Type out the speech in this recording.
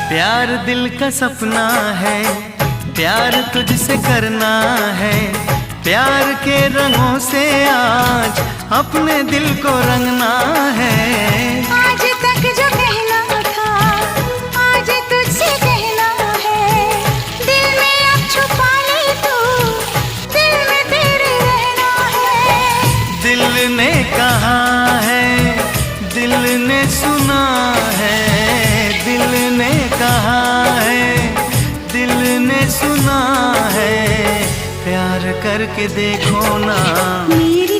प्यार दिल का सपना है, प्यार तुझसे करना है। प्यार के रंगों से आज अपने दिल को रंगना है। आज तक जो कहना था आज तुझसे कहना है। दिल में अब छुपा ले तू, दिल में तेरे रहना है। दिल ने कहा है, दिल ने सुना है। दिल ने कहा है, दिल ने सुना है। प्यार करके देखो ना मेरी